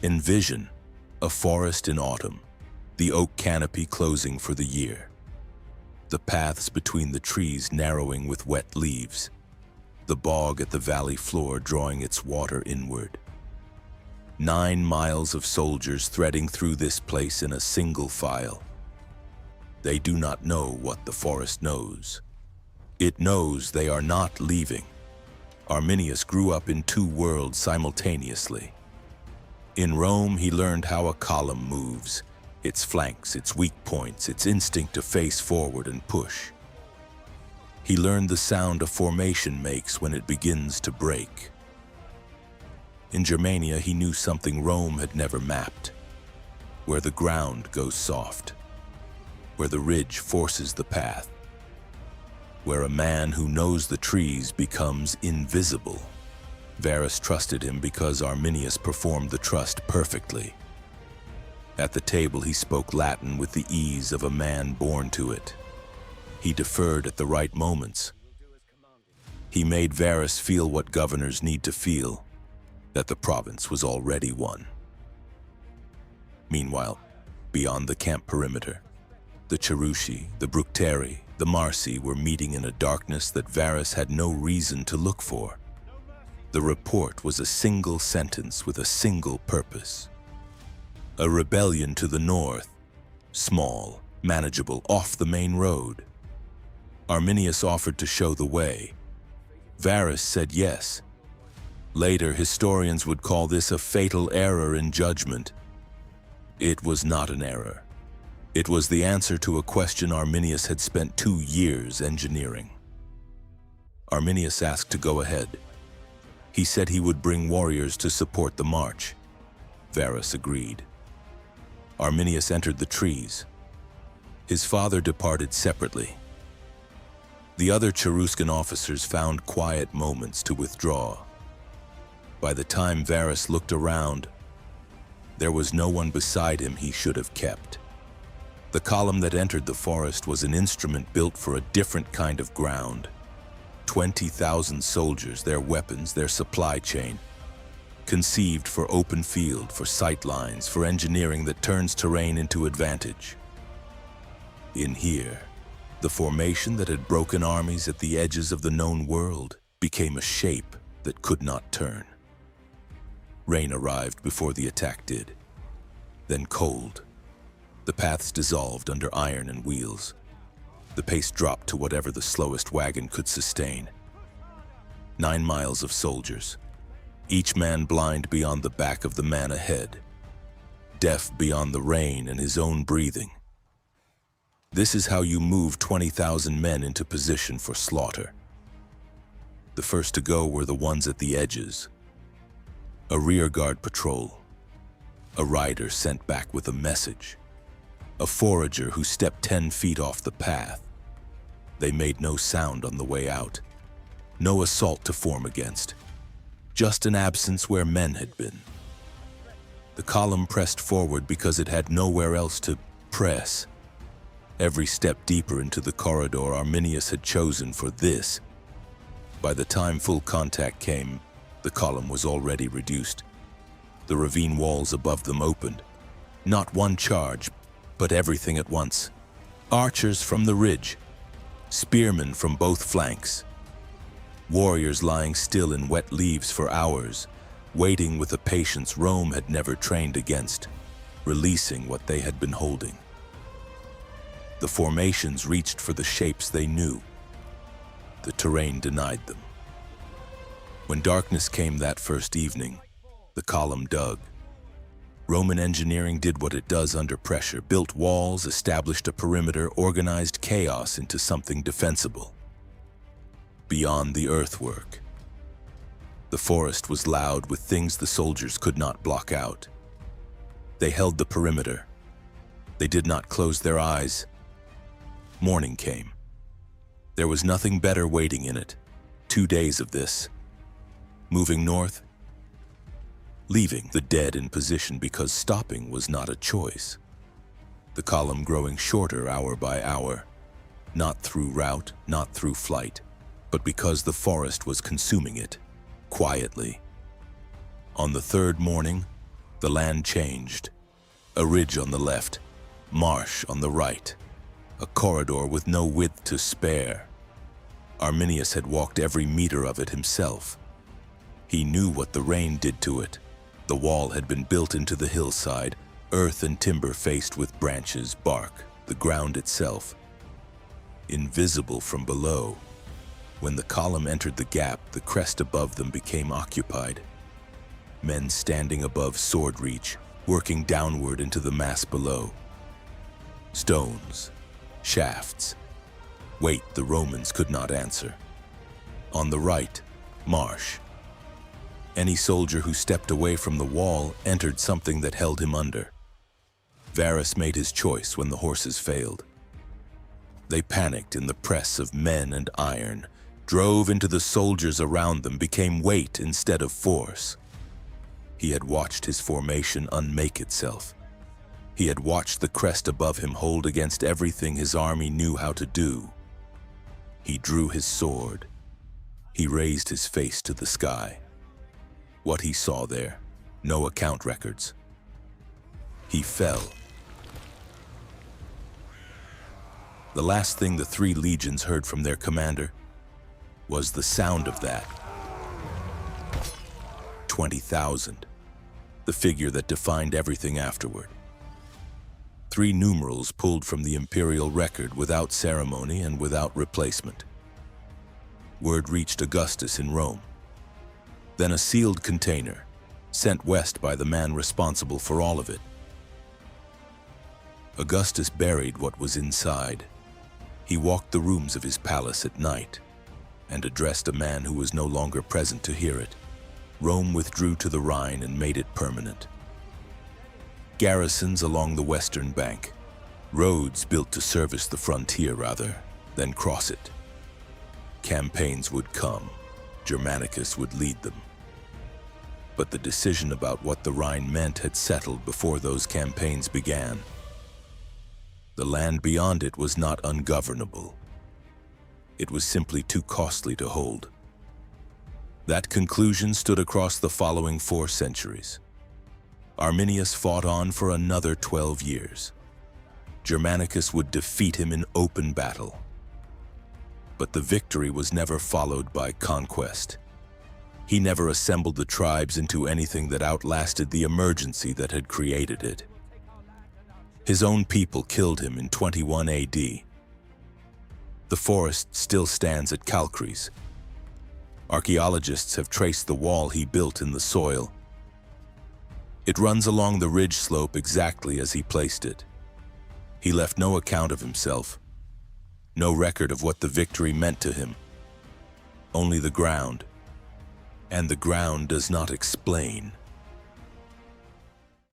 Envision a forest in autumn, the oak canopy closing for the year, the paths between the trees narrowing with wet leaves, the bog at the valley floor drawing its water inward. 9 miles of soldiers threading through this place in a single file. They do not know what the forest knows. It knows they are not leaving. Arminius grew up in 2 worlds simultaneously. In Rome, he learned how a column moves, its flanks, its weak points, its instinct to face forward and push. He learned the sound a formation makes when it begins to break. In Germania, he knew something Rome had never mapped, where the ground goes soft, where the ridge forces the path, where a man who knows the trees becomes invisible. Varus trusted him because Arminius performed the trust perfectly. At the table, he spoke Latin with the ease of a man born to it. He deferred at the right moments. He made Varus feel what governors need to feel, that the province was already won. Meanwhile, beyond the camp perimeter, the Cherusci, the Bructeri, the Marsi were meeting in a darkness that Varus had no reason to look for. The report was a single sentence with a single purpose. A rebellion to the north, small, manageable, off the main road. Arminius offered to show the way. Varus said yes. Later, historians would call this a fatal error in judgment. It was not an error. It was the answer to a question Arminius had spent 2 years engineering. Arminius asked to go ahead. He said he would bring warriors to support the march. Varus agreed. Arminius entered the trees. His father departed separately. The other Cheruscan officers found quiet moments to withdraw. By the time Varus looked around, there was no one beside him he should have kept. The column that entered the forest was an instrument built for a different kind of ground. 20,000 soldiers, their weapons, their supply chain, conceived for open field, for sight lines, for engineering that turns terrain into advantage. In here, the formation that had broken armies at the edges of the known world became a shape that could not turn. Rain arrived before the attack did, then cold. The paths dissolved under iron and wheels. The pace dropped to whatever the slowest wagon could sustain. 9 miles of soldiers, each man blind beyond the back of the man ahead, deaf beyond the rain and his own breathing. This is how you move 20,000 men into position for slaughter. The first to go were the ones at the edges. A rearguard patrol, a rider sent back with a message, a forager who stepped 10 feet off the path. They made no sound on the way out, no assault to form against, just an absence where men had been. The column pressed forward because it had nowhere else to press. Every step deeper into the corridor Arminius had chosen for this. By the time full contact came, the column was already reduced. The ravine walls above them opened. Not one charge, but everything at once. Archers from the ridge, spearmen from both flanks, warriors lying still in wet leaves for hours, waiting with a patience Rome had never trained against, releasing what they had been holding. The formations reached for the shapes they knew. The terrain denied them. When darkness came that first evening, the column dug. Roman engineering did what it does under pressure, built walls, established a perimeter, organized chaos into something defensible. Beyond the earthwork, the forest was loud with things the soldiers could not block out. They held the perimeter. They did not close their eyes. Morning came. There was nothing better waiting in it. 2 days of this. Moving north, leaving the dead in position because stopping was not a choice. The column growing shorter hour by hour, not through rout, not through flight, but because the forest was consuming it, quietly. On the third morning, The land changed. A ridge on the left, marsh on the right, a corridor with no width to spare. Arminius had walked every meter of it himself. He knew what the rain did to it. The wall had been built into the hillside, earth and timber faced with branches, bark, the ground itself. Invisible from below, when the column entered the gap, the crest above them became occupied. Men standing above sword reach, working downward into the mass below. Stones, shafts, weight the Romans could not answer. On the right, marsh. Any soldier who stepped away from the wall entered something that held him under. Varus made his choice when the horses failed. They panicked in the press of men and iron, drove into the soldiers around them, became weight instead of force. He had watched his formation unmake itself. He had watched the crest above him hold against everything his army knew how to do. He drew his sword. He raised his face to the sky. What he saw there, no account records. He fell. The last thing the 3 legions heard from their commander was the sound of that. 20,000, the figure that defined everything afterward. 3 numerals pulled from the imperial record without ceremony and without replacement. Word reached Augustus in Rome. Then a sealed container, sent west by the man responsible for all of it. Augustus buried what was inside. He walked the rooms of his palace at night and addressed a man who was no longer present to hear it. Rome withdrew to the Rhine and made it permanent. Garrisons along the western bank, roads built to service the frontier rather than cross it. Campaigns would come, Germanicus would lead them. But the decision about what the Rhine meant had settled before those campaigns began. The land beyond it was not ungovernable. It was simply too costly to hold. That conclusion stood across the following 4 centuries. Arminius fought on for another 12 years. Germanicus would defeat him in open battle. But the victory was never followed by conquest. He never assembled the tribes into anything that outlasted the emergency that had created it. His own people killed him in 21 AD. The forest still stands at Calchries. Archaeologists have traced the wall he built in the soil. It runs along the ridge slope exactly as he placed it. He left no account of himself, no record of what the victory meant to him. Only the ground. And the ground does not explain.